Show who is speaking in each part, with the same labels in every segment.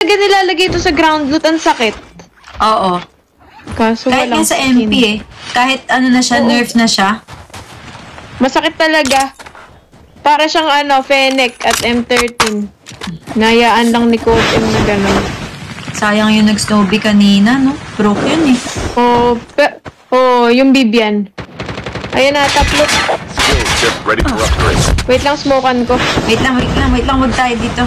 Speaker 1: talaga nilalagay ito sa ground loot, ang sakit.
Speaker 2: Oo.
Speaker 1: Kaso
Speaker 2: kahit nga sa MP eh. Kahit ano na siya, nerf na siya.
Speaker 1: Masakit talaga. Para siyang Fennec at M13. Nayaan lang ni Code M na gano'n.
Speaker 2: Sayang yung nag-snowbie kanina, no? Broke yun eh.
Speaker 1: Yung Bibian. Ayun na, taplo. Wait lang, smokean ko.
Speaker 2: Wait lang, wag tayo dito.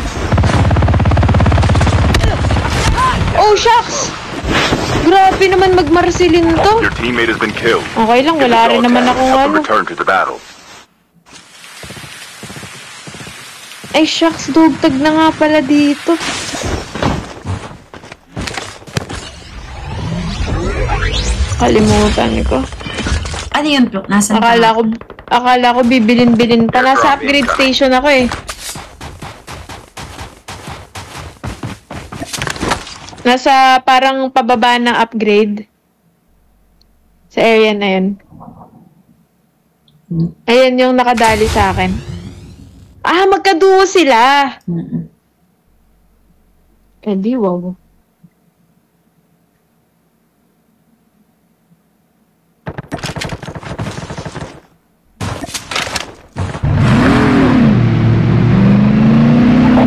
Speaker 1: Oh, shucks! Grabe naman magmarsilin to.
Speaker 3: Your teammate has been killed.
Speaker 1: Okay lang, wala rin naman akong
Speaker 3: Return to the battle.
Speaker 1: Ay, shucks, dugtag na nga pala dito. Kalimutan ko.
Speaker 2: Ano yun, bro? Nasaan
Speaker 1: Akala ko bibilin-bilin pa. Nasa upgrade station ako eh. Nasa parang pababa ng upgrade. Sa area na yun. Ayan yung nakadali sa akin. Magkaduo sila. Di wow.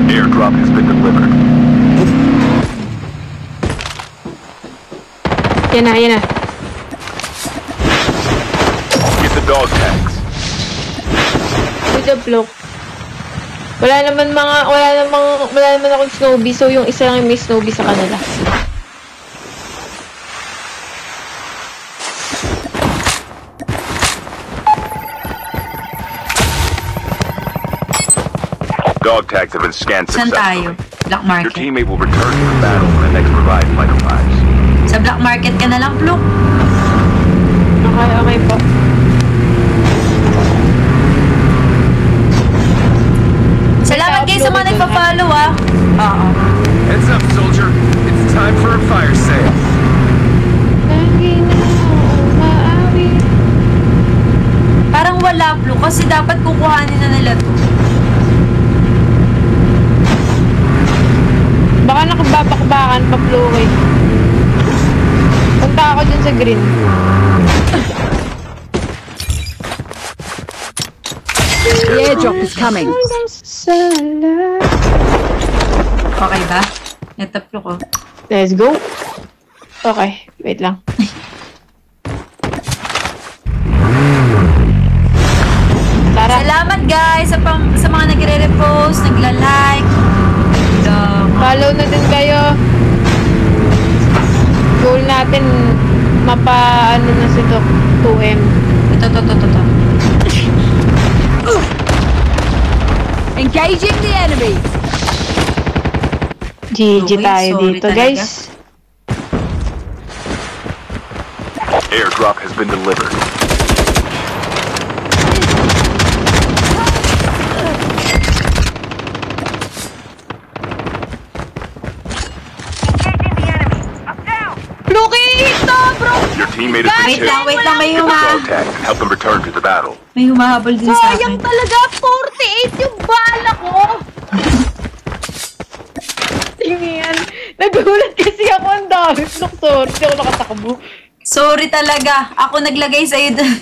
Speaker 3: Airdrop has been delivered.
Speaker 1: Yan na.
Speaker 3: Get the dog tags.
Speaker 1: Good job, Block. Wala naman akong snowbie, so yung isa lang yung may snowbie sa kanila.
Speaker 3: Dog tags have been scanned
Speaker 2: Saan tayo?
Speaker 3: successfully.
Speaker 2: Black
Speaker 3: Your
Speaker 2: market.
Speaker 3: teammate will return to the battle when the next revived flight arrives.
Speaker 2: Sa black market ka na lang, Pluk.
Speaker 1: Okay po.
Speaker 2: Salamat guys sa mga nagpa-follow Oo.
Speaker 4: Heads up, soldier. It's time for a fire sale.
Speaker 2: Parang wala, Pluk, kasi dapat kukuhanin na nila to.
Speaker 1: Baka nakababakbakan pa, Chloe. Punta ako dyan sa green.
Speaker 5: The airdrop is coming.
Speaker 2: Okay ba? Nataplo ko.
Speaker 1: Let's go. Okay, wait lang. Tara.
Speaker 2: Salamat guys sa mga nagre-repost, nagla-like.
Speaker 1: Follow na din kayo. Goal natin mapa na si Doc 2M.
Speaker 2: Ito.
Speaker 5: Engaging the enemy.
Speaker 1: GG tayo dito, guys.
Speaker 3: Airdrop has been delivered. Your teammate has been killed.
Speaker 2: Wait lang, may
Speaker 3: Get the dog tags and help them return to the battle.
Speaker 2: May humahabol din sa akin.
Speaker 1: Sayang talaga, 48 yung bala ko. Tingin. Nagulat kasi ako ang dami. Sorry, hindi ako nakatakbo.
Speaker 2: Sorry talaga. Ako naglagay sa'yo doon.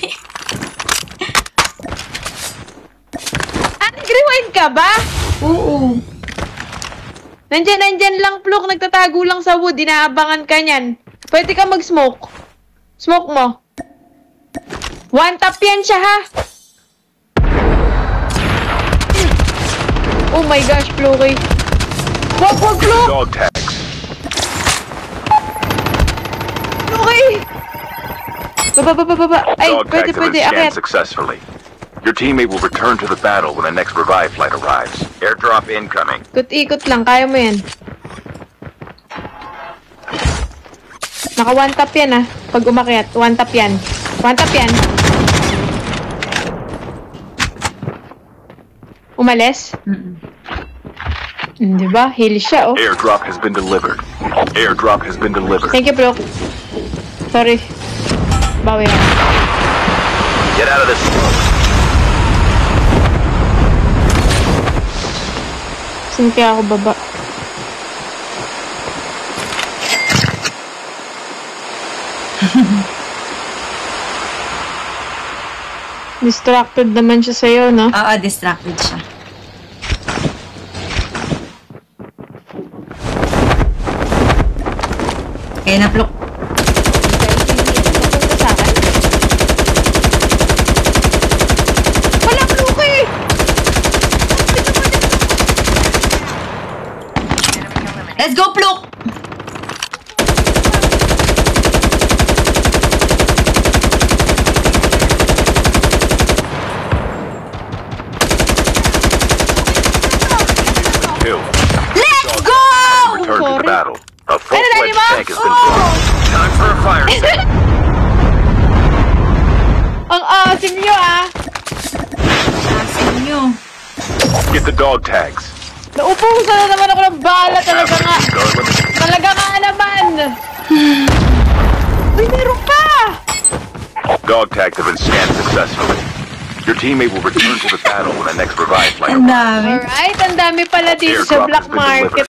Speaker 1: Nag-rewind ka ba?
Speaker 2: Oo.
Speaker 1: Nandyan lang, Pluk. Nagtatago lang sa wood. Inaabangan ka niyan. Pwede ka mag-smoke. Smoke mo. One tap yan siya, ha? Oh my gosh, Pluky. Wag, Pluk!
Speaker 3: Dog tags.
Speaker 1: Pluky! Baba. Ay,
Speaker 3: Dog tags have been
Speaker 1: pwede.
Speaker 3: scanned
Speaker 1: Akit.
Speaker 3: successfully. Your teammate will return to the battle when the next revive flight arrives. Airdrop incoming.
Speaker 1: Ikot lang. Kaya mo yan. Naka one tap yan, ha? Pag umakyat, one tap yan. Umalis? Diba? Heal siya, oh.
Speaker 3: Airdrop has been delivered.
Speaker 1: Thank you, bro. Sorry. Bawi ako.
Speaker 3: Get out of this smoke.
Speaker 1: Saan kaya ako baba? Distracted naman siya sa'yo, no?
Speaker 2: Oo, distracted siya. Okay, naplok.
Speaker 1: Papunta sa akin. Wala, Pluko eh!
Speaker 2: Let's go, plok!
Speaker 3: Kill.
Speaker 2: Let's go!
Speaker 3: Return to the
Speaker 1: sorry.
Speaker 3: battle. A full-fledged
Speaker 1: Daddy,
Speaker 3: tank has been formed.
Speaker 4: Time for a fire sale.
Speaker 1: Ang asim nyo, ah!
Speaker 2: Asin nyo.
Speaker 3: Get the dog tags.
Speaker 1: Naupusan na naman ako ng bala. Talaga nga.
Speaker 3: Scarlet.
Speaker 1: Talaga nga naman. Uy, meron pa!
Speaker 3: Dog tags have been scanned successfully. Your teammate will return to the battle when the next revive flight
Speaker 2: Ang
Speaker 3: arrives.
Speaker 2: dami.
Speaker 1: Alright, ang dami pala dito sa black market